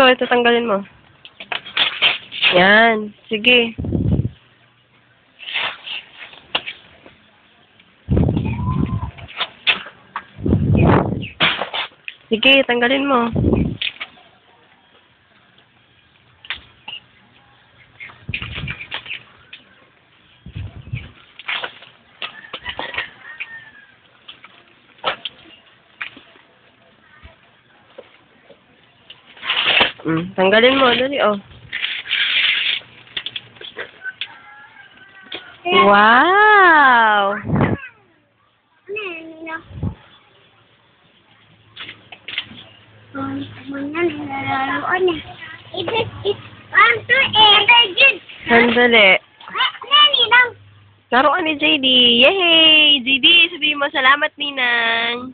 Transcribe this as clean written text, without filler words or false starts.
ito tanggalin mo. Yan. Sige. Sige, tanggalin mo. Tanggalin mo, dali, oh. Wow! Sandali. Laruan ni JD. Yay! JD, sabihin mo, salamat, Ninang.